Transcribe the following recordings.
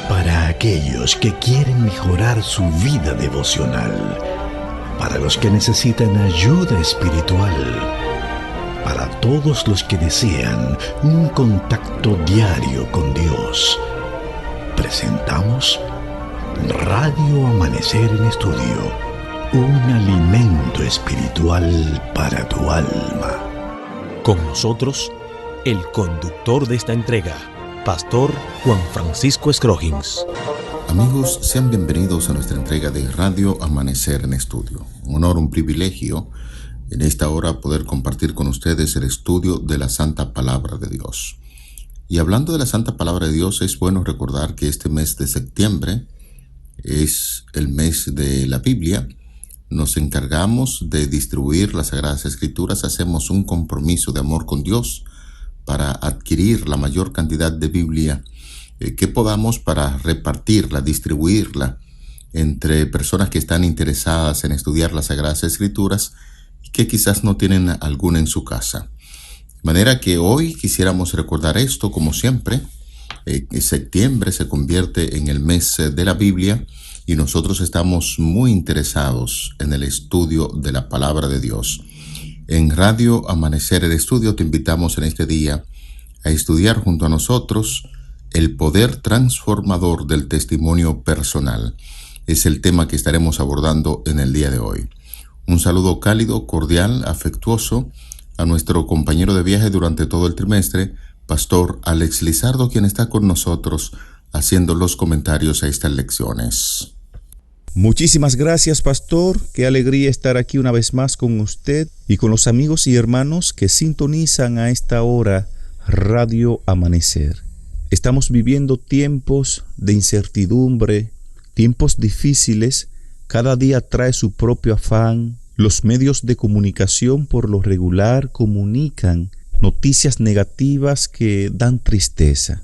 Para aquellos que quieren mejorar su vida devocional, para los que necesitan ayuda espiritual, para todos los que desean un contacto diario con Dios, presentamos Radio Amanecer en Estudio, un alimento espiritual para tu alma. Con nosotros, el conductor de esta entrega, Pastor Juan Francisco Scroggins. Amigos, sean bienvenidos a nuestra entrega de Radio Amanecer en Estudio. Un honor, un privilegio en esta hora poder compartir con ustedes el estudio de la Santa Palabra de Dios. Y hablando de la Santa Palabra de Dios, es bueno recordar que este mes de septiembre es el mes de la Biblia. Nos encargamos de distribuir las Sagradas Escrituras, hacemos un compromiso de amor con Dios para adquirir la mayor cantidad de Biblia que podamos para repartirla, distribuirla entre personas que están interesadas en estudiar las Sagradas Escrituras y que quizás no tienen alguna en su casa. De manera que hoy quisiéramos recordar esto, como siempre. Septiembre se convierte en el mes de la Biblia y nosotros estamos muy interesados en el estudio de la Palabra de Dios. En Radio Amanecer el Estudio te invitamos en este día a estudiar junto a nosotros el poder transformador del testimonio personal. Es el tema que estaremos abordando en el día de hoy. Un saludo cálido, cordial, afectuoso a nuestro compañero de viaje durante todo el trimestre, Pastor Alex Lizardo, quien está con nosotros haciendo los comentarios a estas lecciones. Muchísimas gracias, Pastor. Qué alegría estar aquí una vez más con usted y con los amigos y hermanos que sintonizan a esta hora Radio Amanecer. Estamos viviendo tiempos de incertidumbre, tiempos difíciles. Cada día trae su propio afán. Los medios de comunicación por lo regular comunican noticias negativas que dan tristeza.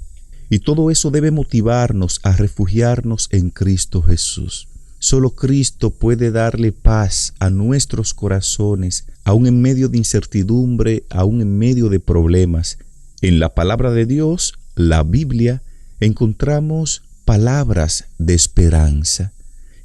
Y todo eso debe motivarnos a refugiarnos en Cristo Jesús. Solo Cristo puede darle paz a nuestros corazones, aún en medio de incertidumbre, aún en medio de problemas. En la palabra de Dios, la Biblia, encontramos palabras de esperanza.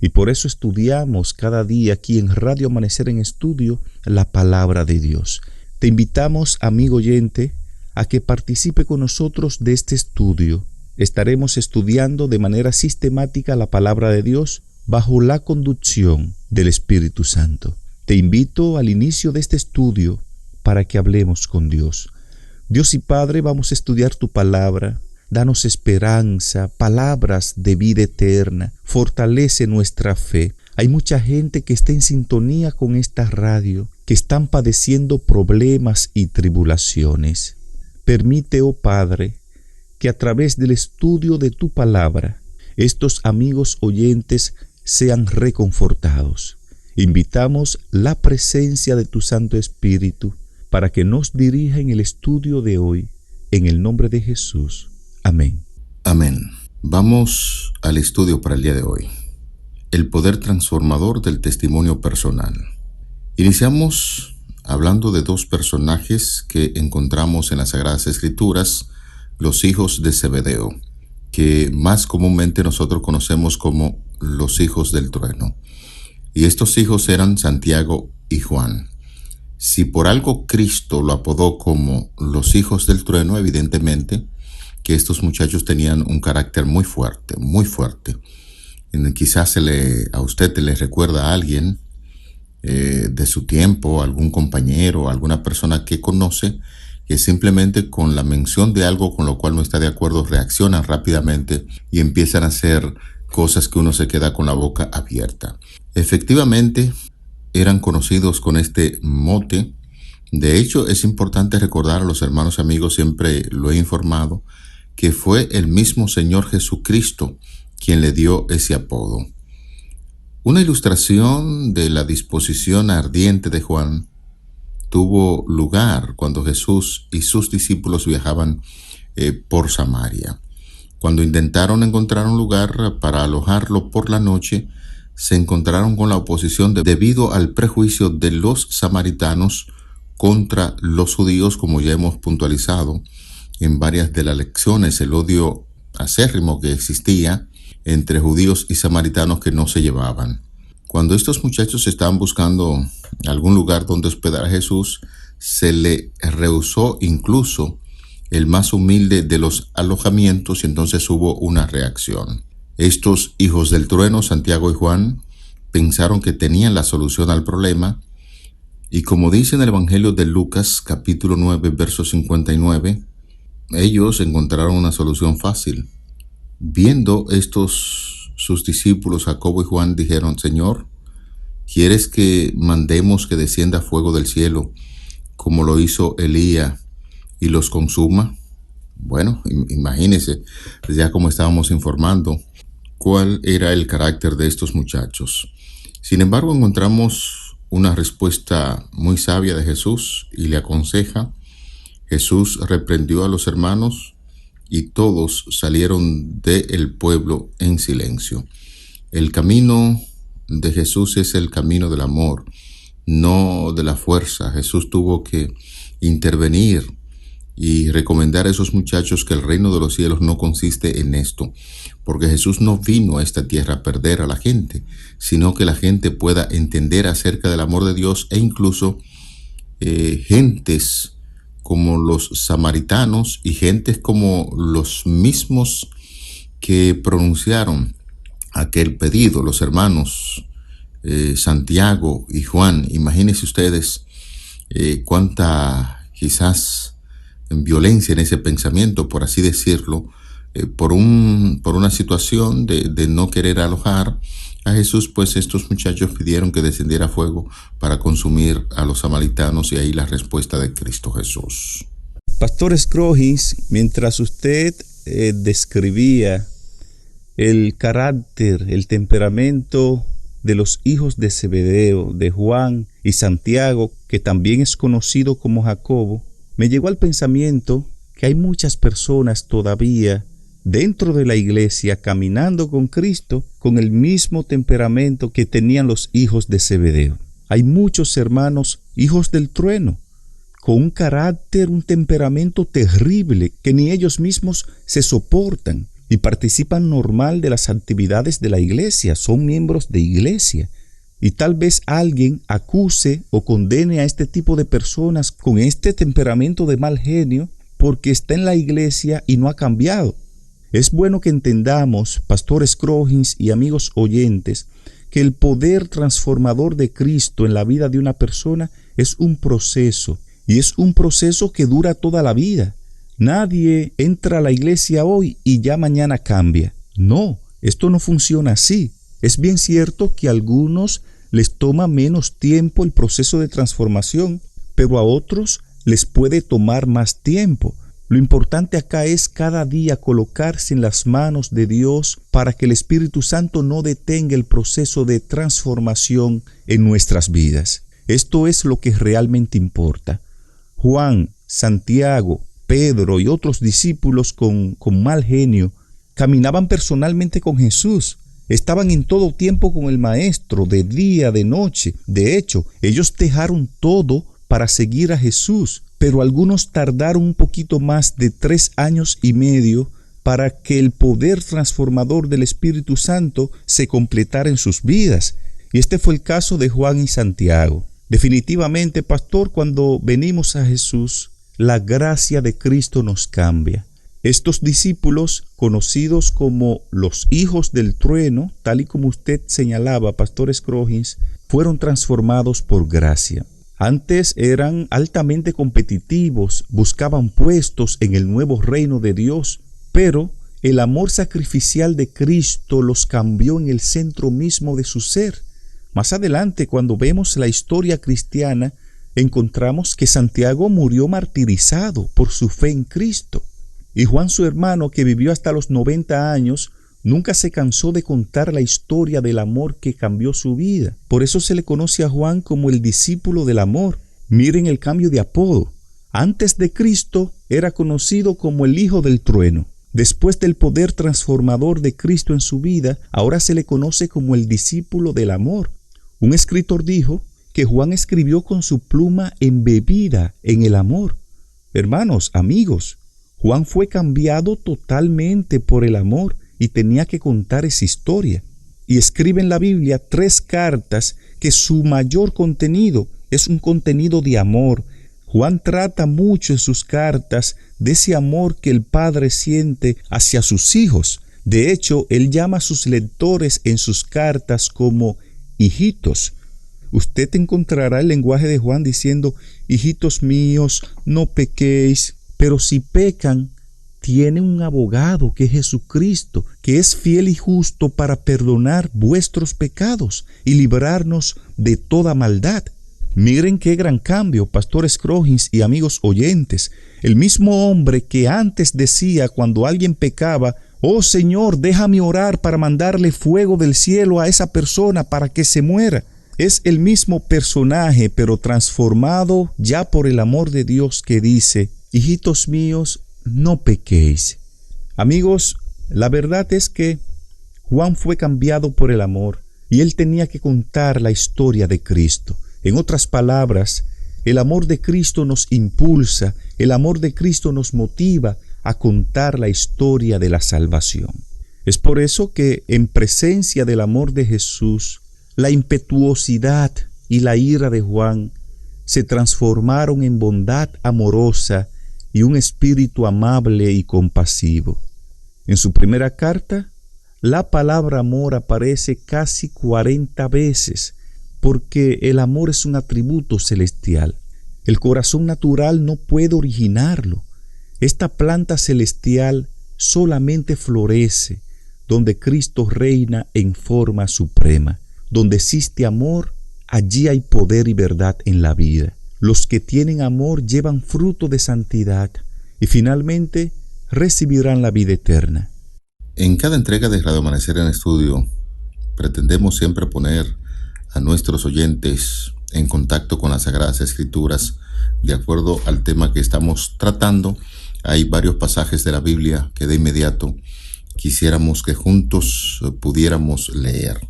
Y por eso estudiamos cada día aquí en Radio Amanecer en Estudio la palabra de Dios. Te invitamos, amigo oyente, a que participe con nosotros de este estudio. Estaremos estudiando de manera sistemática la palabra de Dios bajo la conducción del Espíritu Santo. Te invito al inicio de este estudio para que hablemos con Dios. Dios y Padre, vamos a estudiar tu palabra. Danos esperanza, palabras de vida eterna. Fortalece nuestra fe. Hay mucha gente que está en sintonía con esta radio, que están padeciendo problemas y tribulaciones. Permite, oh Padre, que a través del estudio de tu palabra, estos amigos oyentes sean reconfortados. Invitamos la presencia de tu Santo Espíritu para que nos dirija en el estudio de hoy, en el nombre de Jesús. Amén. Amén. Vamos al estudio para el día de hoy. El poder transformador del testimonio personal. Iniciamos hablando de dos personajes que encontramos en las Sagradas Escrituras, los hijos de Zebedeo, que más comúnmente nosotros conocemos como los hijos del trueno. Y estos hijos eran Santiago y Juan. Si por algo Cristo lo apodó como los hijos del trueno, evidentemente que estos muchachos tenían un carácter muy fuerte, muy fuerte. Quizás a usted le recuerda a alguien de su tiempo, algún compañero, alguna persona que conoce, que simplemente con la mención de algo con lo cual no está de acuerdo reaccionan rápidamente y empiezan a hacer cosas que uno se queda con la boca abierta. Efectivamente, eran conocidos con este mote. De hecho, es importante recordar a los hermanos amigos, siempre lo he informado, que fue el mismo Señor Jesucristo quien le dio ese apodo. Una ilustración de la disposición ardiente de Juan tuvo lugar cuando Jesús y sus discípulos viajaban por Samaria. Cuando intentaron encontrar un lugar para alojarlo por la noche, se encontraron con la oposición debido al prejuicio de los samaritanos contra los judíos, como ya hemos puntualizado en varias de las lecciones. El odio acérrimo que existía entre judíos y samaritanos que no se llevaban. Cuando estos muchachos estaban buscando algún lugar donde hospedar a Jesús, se le rehusó incluso el más humilde de los alojamientos y entonces hubo una reacción. Estos hijos del trueno, Santiago y Juan, pensaron que tenían la solución al problema y como dice en el Evangelio de Lucas capítulo 9 verso 59, ellos encontraron una solución fácil. Viendo sus discípulos Jacobo y Juan dijeron: Señor, ¿quieres que mandemos que descienda fuego del cielo como lo hizo Elías y los consuma? Bueno, imagínense, ya como estábamos informando, cuál era el carácter de estos muchachos. Sin embargo, encontramos una respuesta muy sabia de Jesús y le aconseja. Jesús reprendió a los hermanos y todos salieron del pueblo en silencio. El camino de Jesús es el camino del amor, no de la fuerza. Jesús tuvo que intervenir y recomendar a esos muchachos que el reino de los cielos no consiste en esto, porque Jesús no vino a esta tierra a perder a la gente, sino que la gente pueda entender acerca del amor de Dios e incluso gentes como los samaritanos y gentes como los mismos que pronunciaron aquel pedido, los hermanos Santiago y Juan. Imagínense ustedes cuánta quizás violencia en ese pensamiento, por así decirlo, por una situación de no querer alojar a Jesús, pues estos muchachos pidieron que descendiera fuego para consumir a los samaritanos, y ahí la respuesta de Cristo Jesús. Pastor Scrogins, mientras usted describía el carácter, el temperamento de los hijos de Zebedeo, de Juan y Santiago, que también es conocido como Jacobo, me llegó al pensamiento que hay muchas personas todavía dentro de la iglesia caminando con Cristo con el mismo temperamento que tenían los hijos de Zebedeo. Hay muchos hermanos, hijos del trueno, con un carácter, un temperamento terrible que ni ellos mismos se soportan y participan normal de las actividades de la iglesia, son miembros de iglesia. Y tal vez alguien acuse o condene a este tipo de personas con este temperamento de mal genio porque está en la iglesia y no ha cambiado. Es bueno que entendamos, Pastor Scrogins y amigos oyentes, que el poder transformador de Cristo en la vida de una persona es un proceso, y es un proceso que dura toda la vida. Nadie entra a la iglesia hoy y ya mañana cambia. No, esto no funciona así. Es bien cierto que a algunos les toma menos tiempo el proceso de transformación, pero a otros les puede tomar más tiempo. Lo importante acá es cada día colocarse en las manos de Dios para que el Espíritu Santo no detenga el proceso de transformación en nuestras vidas. Esto es lo que realmente importa. Juan, Santiago, Pedro y otros discípulos con mal genio caminaban personalmente con Jesús. Estaban en todo tiempo con el Maestro, de día, de noche. De hecho, ellos dejaron todo para seguir a Jesús. Pero algunos tardaron un poquito más de 3 años y medio para que el poder transformador del Espíritu Santo se completara en sus vidas. Y este fue el caso de Juan y Santiago. Definitivamente, pastor, cuando venimos a Jesús, la gracia de Cristo nos cambia. Estos discípulos, conocidos como los hijos del trueno, tal y como usted señalaba, Pastor Scrogins, fueron transformados por gracia. Antes eran altamente competitivos, buscaban puestos en el nuevo reino de Dios, pero el amor sacrificial de Cristo los cambió en el centro mismo de su ser. Más adelante, cuando vemos la historia cristiana, encontramos que Santiago murió martirizado por su fe en Cristo. Y Juan, su hermano, que vivió hasta los 90 años, nunca se cansó de contar la historia del amor que cambió su vida. Por eso se le conoce a Juan como el discípulo del amor. Miren el cambio de apodo. Antes de Cristo era conocido como el hijo del trueno. Después del poder transformador de Cristo en su vida, ahora se le conoce como el discípulo del amor. Un escritor dijo que Juan escribió con su pluma embebida en el amor. Hermanos, amigos, Juan fue cambiado totalmente por el amor y tenía que contar esa historia. Y escribe en la Biblia 3 cartas que su mayor contenido es un contenido de amor. Juan trata mucho en sus cartas de ese amor que el Padre siente hacia sus hijos. De hecho, él llama a sus lectores en sus cartas como hijitos. Usted encontrará el lenguaje de Juan diciendo: hijitos míos, no pequéis, pero si pecan, tienen un abogado que es Jesucristo, que es fiel y justo para perdonar vuestros pecados y librarnos de toda maldad. Miren qué gran cambio, Pastor Scroggins y amigos oyentes. El mismo hombre que antes decía cuando alguien pecaba: oh Señor, déjame orar para mandarle fuego del cielo a esa persona para que se muera. Es el mismo personaje, pero transformado ya por el amor de Dios, que dice: hijitos míos, no pequéis. Amigos, la verdad es que Juan fue cambiado por el amor y él tenía que contar la historia de Cristo. En otras palabras, el amor de Cristo nos impulsa, el amor de Cristo nos motiva a contar la historia de la salvación. Es por eso que en presencia del amor de Jesús, la impetuosidad y la ira de Juan se transformaron en bondad amorosa y un espíritu amable y compasivo. En su primera carta, la palabra amor aparece casi 40 veces, porque el amor es un atributo celestial. El corazón natural no puede originarlo. Esta planta celestial solamente florece donde Cristo reina en forma suprema. Donde existe amor, allí hay poder y verdad en la vida. Los que tienen amor llevan fruto de santidad y finalmente recibirán la vida eterna. En cada entrega de Radio Amanecer en Estudio, pretendemos siempre poner a nuestros oyentes en contacto con las Sagradas Escrituras de acuerdo al tema que estamos tratando. Hay varios pasajes de la Biblia que de inmediato quisiéramos que juntos pudiéramos leer.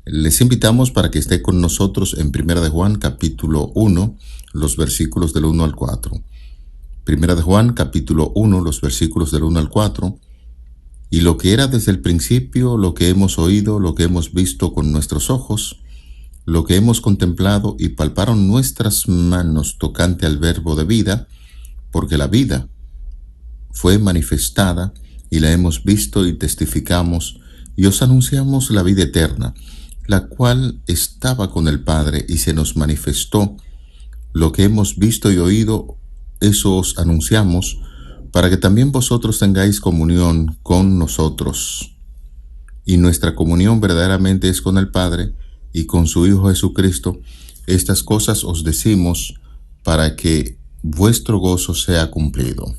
Les invitamos para que esté con nosotros en 1 de Juan capítulo 1, los versículos del 1 al 4. 1 de Juan capítulo 1, los versículos del 1 al 4. Y lo que era desde el principio, lo que hemos oído, lo que hemos visto con nuestros ojos, lo que hemos contemplado y palparon nuestras manos tocante al verbo de vida, porque la vida fue manifestada y la hemos visto y testificamos y os anunciamos la vida eterna, la cual estaba con el Padre y se nos manifestó. Lo que hemos visto y oído, eso os anunciamos, para que también vosotros tengáis comunión con nosotros. Y nuestra comunión verdaderamente es con el Padre y con su Hijo Jesucristo. Estas cosas os decimos para que vuestro gozo sea cumplido.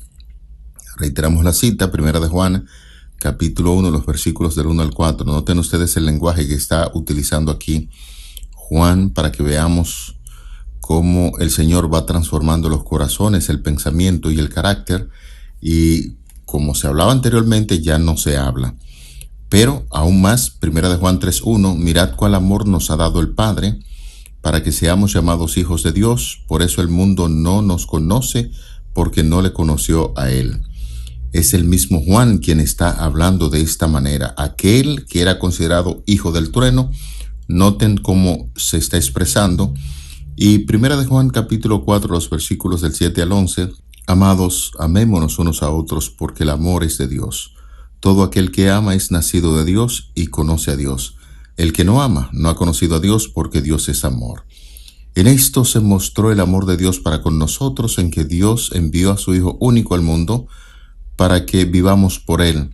Reiteramos la cita, 1 de Juan, capítulo 1, los versículos del 1 al 4. Noten ustedes el lenguaje que está utilizando aquí Juan para que veamos cómo el Señor va transformando los corazones, el pensamiento y el carácter. Y como se hablaba anteriormente, ya no se habla. Pero aún más, 1 de Juan 3:1, mirad cuál amor nos ha dado el Padre, para que seamos llamados hijos de Dios. Por eso el mundo no nos conoce, porque no le conoció a Él. Es el mismo Juan quien está hablando de esta manera. Aquel que era considerado hijo del trueno, noten cómo se está expresando. Y 1 de Juan capítulo 4, los versículos del 7 al 11, amados, amémonos unos a otros, porque el amor es de Dios. Todo aquel que ama es nacido de Dios y conoce a Dios. El que no ama no ha conocido a Dios, porque Dios es amor. En esto se mostró el amor de Dios para con nosotros, en que Dios envió a su Hijo único al mundo, para que vivamos por Él.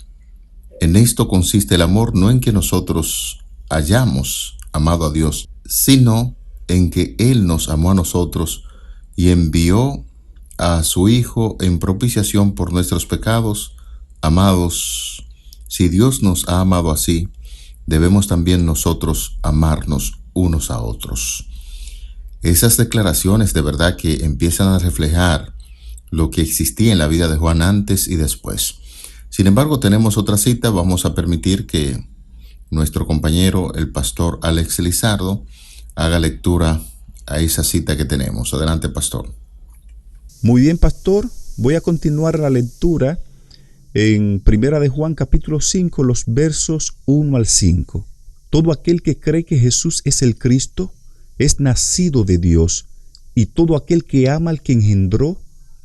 En esto consiste el amor, no en que nosotros hayamos amado a Dios, sino en que Él nos amó a nosotros y envió a su Hijo en propiciación por nuestros pecados. Amados, si Dios nos ha amado así, debemos también nosotros amarnos unos a otros. Esas declaraciones de verdad que empiezan a reflejar lo que existía en la vida de Juan antes y después. Sin embargo, tenemos otra cita. Vamos a permitir que nuestro compañero, el pastor Alex Lizardo, haga lectura a esa cita que tenemos. Adelante, pastor. Muy bien, pastor. Voy a continuar la lectura en Primera de Juan capítulo 5, los versos 1 al 5. Todo aquel que cree que Jesús es el Cristo es nacido de Dios, y todo aquel que ama al que engendró,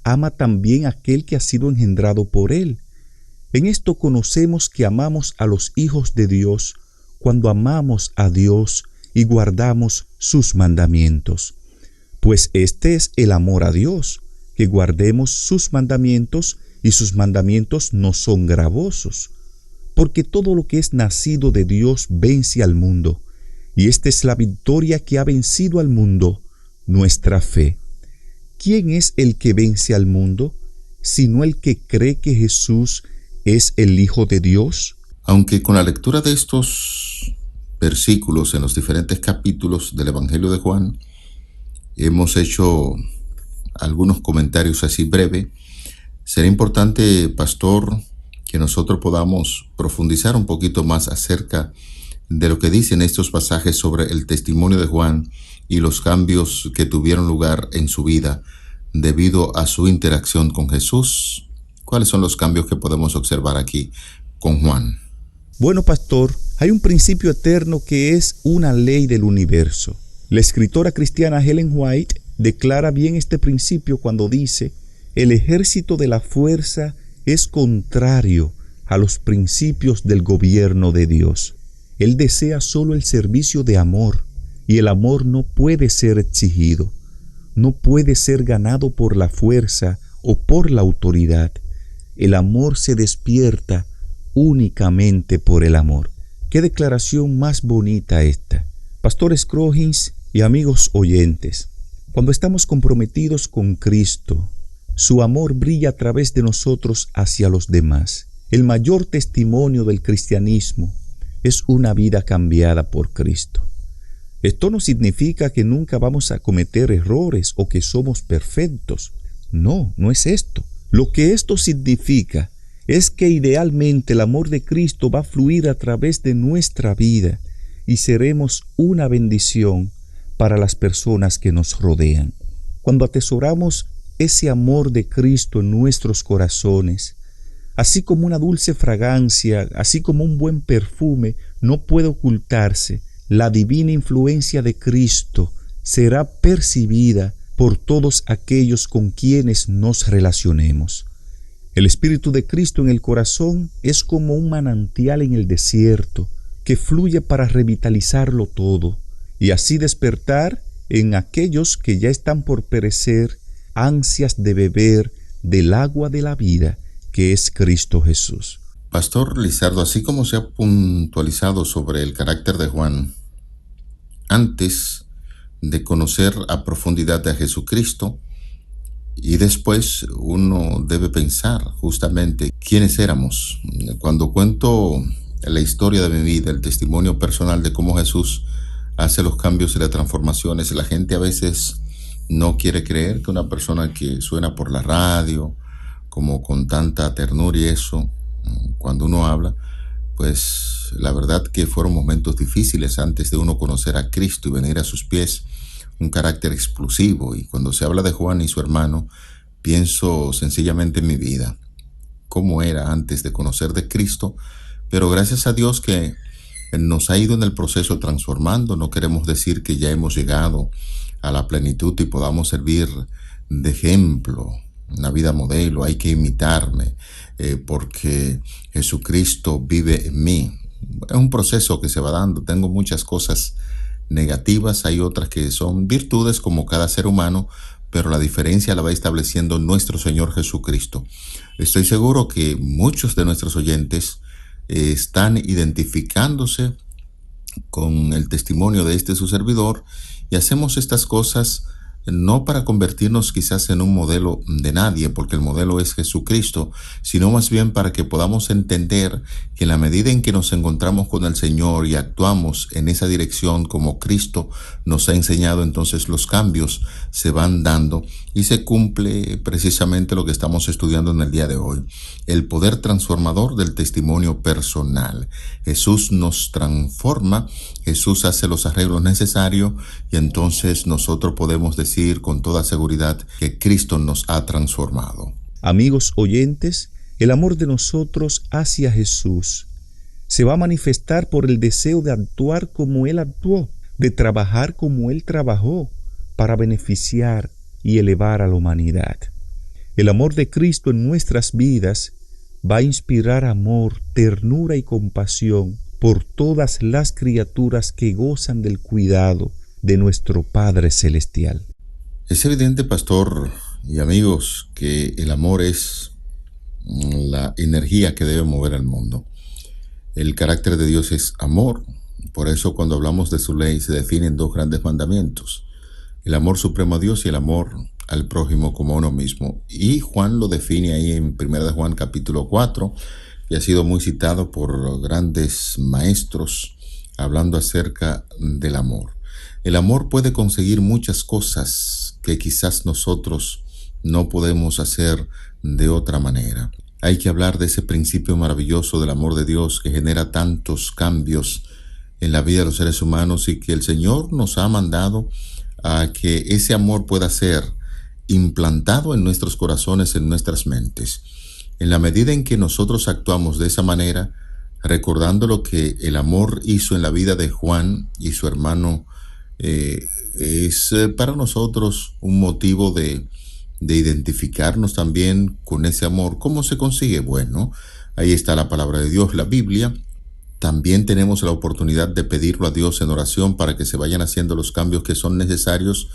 ama también a aquel que ha sido engendrado por él. En esto conocemos que amamos a los hijos de Dios, cuando amamos a Dios y guardamos sus mandamientos. Pues este es el amor a Dios, que guardemos sus mandamientos, y sus mandamientos no son gravosos. Porque todo lo que es nacido de Dios vence al mundo, y esta es la victoria que ha vencido al mundo, nuestra fe. ¿Quién es el que vence al mundo, sino el que cree que Jesús es el Hijo de Dios? Aunque con la lectura de estos versículos en los diferentes capítulos del Evangelio de Juan, hemos hecho algunos comentarios así breve, será importante, pastor, que nosotros podamos profundizar un poquito más acerca de lo que dicen estos pasajes sobre el testimonio de Juan y los cambios que tuvieron lugar en su vida debido a su interacción con Jesús. ¿Cuáles son los cambios que podemos observar aquí con Juan? Bueno, pastor, hay un principio eterno que es una ley del universo. La escritora cristiana Ellen White declara bien este principio cuando dice: el ejército de la fuerza es contrario a los principios del gobierno de Dios. Él desea solo el servicio de amor, y el amor no puede ser exigido, no puede ser ganado por la fuerza o por la autoridad. El amor se despierta únicamente por el amor. ¡Qué declaración más bonita esta! Pastor Scroggins y amigos oyentes, cuando estamos comprometidos con Cristo, su amor brilla a través de nosotros hacia los demás. El mayor testimonio del cristianismo es una vida cambiada por Cristo. Esto no significa que nunca vamos a cometer errores o que somos perfectos. No, no es esto. Lo que esto significa es que idealmente el amor de Cristo va a fluir a través de nuestra vida y seremos una bendición para las personas que nos rodean. Cuando atesoramos ese amor de Cristo en nuestros corazones, así como una dulce fragancia, así como un buen perfume, no puede ocultarse, la divina influencia de Cristo será percibida por todos aquellos con quienes nos relacionemos. El Espíritu de Cristo en el corazón es como un manantial en el desierto que fluye para revitalizarlo todo y así despertar en aquellos que ya están por perecer ansias de beber del agua de la vida que es Cristo Jesús. Pastor Lizardo, así como se ha puntualizado sobre el carácter de Juan, antes de conocer a profundidad a Jesucristo, y después uno debe pensar justamente quiénes éramos. Cuando cuento la historia de mi vida, el testimonio personal de cómo Jesús hace los cambios y las transformaciones, la gente a veces no quiere creer que una persona que suena por la radio, como con tanta ternura y eso, cuando uno habla, pues la verdad que fueron momentos difíciles antes de uno conocer a Cristo y venir a sus pies, un carácter explosivo. Y cuando se habla de Juan y su hermano, pienso sencillamente en mi vida, cómo era antes de conocer de Cristo, pero gracias a Dios que nos ha ido en el proceso transformando. No queremos decir que ya hemos llegado a la plenitud y podamos servir de ejemplo, una vida modelo. Hay que imitarme porque Jesucristo vive en mí. Es un proceso que se va dando. Tengo muchas cosas negativas, hay otras que son virtudes como cada ser humano, pero la diferencia la va estableciendo nuestro Señor Jesucristo. Estoy seguro que muchos de nuestros oyentes están identificándose con el testimonio de su servidor, y hacemos estas cosas no para convertirnos quizás en un modelo de nadie, porque el modelo es Jesucristo, sino más bien para que podamos entender que en la medida en que nos encontramos con el Señor y actuamos en esa dirección como Cristo nos ha enseñado, entonces los cambios se van dando y se cumple precisamente lo que estamos estudiando en el día de hoy, el poder transformador del testimonio personal. Jesús nos transforma, Jesús hace los arreglos necesarios y entonces nosotros podemos decir con toda seguridad que Cristo nos ha transformado. Amigos oyentes, el amor de nosotros hacia Jesús se va a manifestar por el deseo de actuar como Él actuó, de trabajar como Él trabajó, para beneficiar y elevar a la humanidad. El amor de Cristo en nuestras vidas va a inspirar amor, ternura y compasión por todas las criaturas que gozan del cuidado de nuestro Padre Celestial. Es evidente, pastor y amigos, que el amor es la energía que debe mover al mundo. El carácter de Dios es amor. Por eso cuando hablamos de su ley se definen dos grandes mandamientos: el amor supremo a Dios y el amor al prójimo como a uno mismo. Y Juan lo define ahí en 1 de Juan capítulo 4, y ha sido muy citado por grandes maestros hablando acerca del amor. El amor puede conseguir muchas cosas que quizás nosotros no podemos hacer de otra manera. Hay que hablar de ese principio maravilloso del amor de Dios que genera tantos cambios en la vida de los seres humanos, y que el Señor nos ha mandado a que ese amor pueda ser implantado en nuestros corazones, en nuestras mentes. En la medida en que nosotros actuamos de esa manera, recordando lo que el amor hizo en la vida de Juan y su hermano, es para nosotros un motivo de identificarnos también con ese amor. ¿Cómo se consigue? Bueno, ahí está la palabra de Dios, la Biblia. También tenemos la oportunidad de pedirlo a Dios en oración para que se vayan haciendo los cambios que son necesarios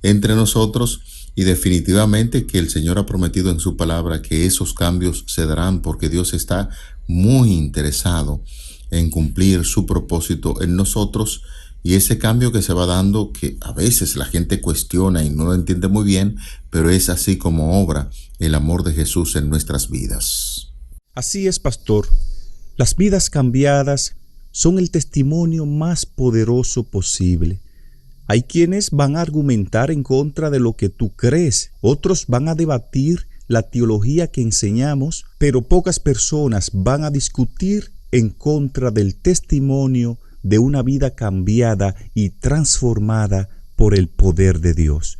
entre nosotros, y definitivamente que el Señor ha prometido en su palabra que esos cambios se darán, porque Dios está muy interesado en cumplir su propósito en nosotros. Y ese cambio que se va dando, que a veces la gente cuestiona y no lo entiende muy bien, pero es así como obra el amor de Jesús en nuestras vidas. Así es, pastor. Las vidas cambiadas son el testimonio más poderoso posible. Hay quienes van a argumentar en contra de lo que tú crees, otros van a debatir la teología que enseñamos, pero pocas personas van a discutir en contra del testimonio de una vida cambiada y transformada por el poder de Dios.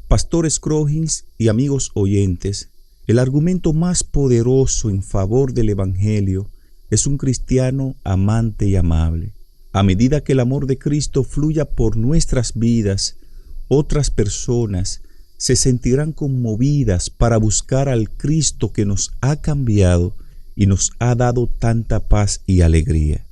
Pastor Scroggins y amigos oyentes, el argumento más poderoso en favor del Evangelio es un cristiano amante y amable. A medida que el amor de Cristo fluya por nuestras vidas, otras personas se sentirán conmovidas para buscar al Cristo que nos ha cambiado y nos ha dado tanta paz y alegría.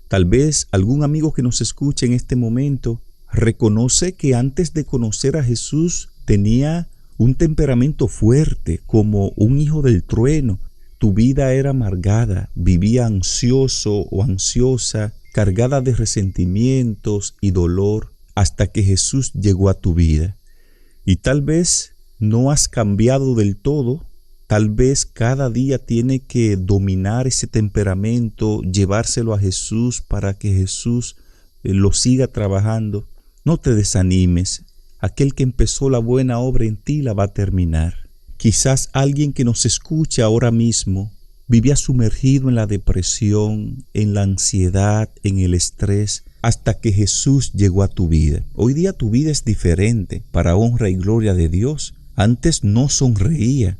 Tal vez algún amigo que nos escuche en este momento reconoce que antes de conocer a Jesús tenía un temperamento fuerte, como un hijo del trueno. Tu vida era amargada, vivía ansioso o ansiosa, cargada de resentimientos y dolor, hasta que Jesús llegó a tu vida. Y tal vez no has cambiado del todo, tal vez cada día tiene que dominar ese temperamento, llevárselo a Jesús para que Jesús lo siga trabajando. No te desanimes, aquel que empezó la buena obra en ti la va a terminar. Quizás alguien que nos escucha ahora mismo vivía sumergido en la depresión, en la ansiedad, en el estrés, hasta que Jesús llegó a tu vida. Hoy día tu vida es diferente, para honra y gloria de Dios. Antes no sonreía,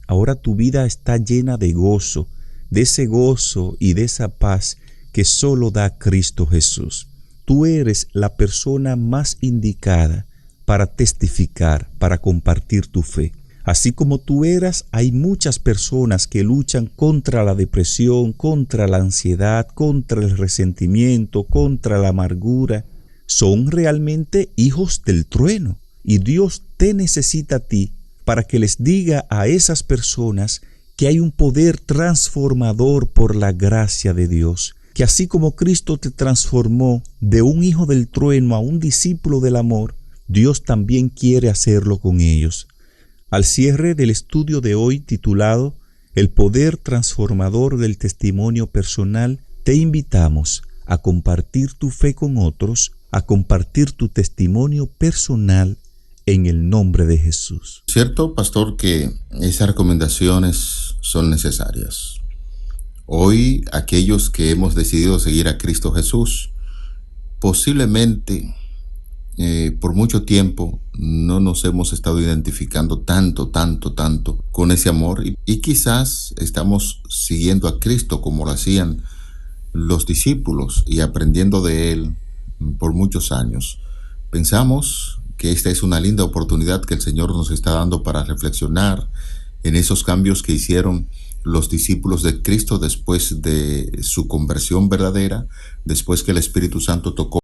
ahora tu vida está llena de gozo, de ese gozo y de esa paz que solo da Cristo Jesús. Tú eres la persona más indicada para testificar, para compartir tu fe. Así como tú eras, hay muchas personas que luchan contra la depresión, contra la ansiedad, contra el resentimiento, contra la amargura. Son realmente hijos del trueno, y Dios te necesita a ti para que les diga a esas personas que hay un poder transformador por la gracia de Dios, que así como Cristo te transformó de un hijo del trueno a un discípulo del amor, Dios también quiere hacerlo con ellos. Al cierre del estudio de hoy titulado El poder transformador del testimonio personal, te invitamos a compartir tu fe con otros, a compartir tu testimonio personal en el nombre de Jesús. Cierto, pastor, que esas recomendaciones son necesarias. Hoy, aquellos que hemos decidido seguir a Cristo Jesús, posiblemente por mucho tiempo no nos hemos estado identificando tanto con ese amor y quizás estamos siguiendo a Cristo como lo hacían los discípulos y aprendiendo de Él por muchos años. Pensamos que esta es una linda oportunidad que el Señor nos está dando para reflexionar en esos cambios que hicieron los discípulos de Cristo después de su conversión verdadera, después que el Espíritu Santo tocó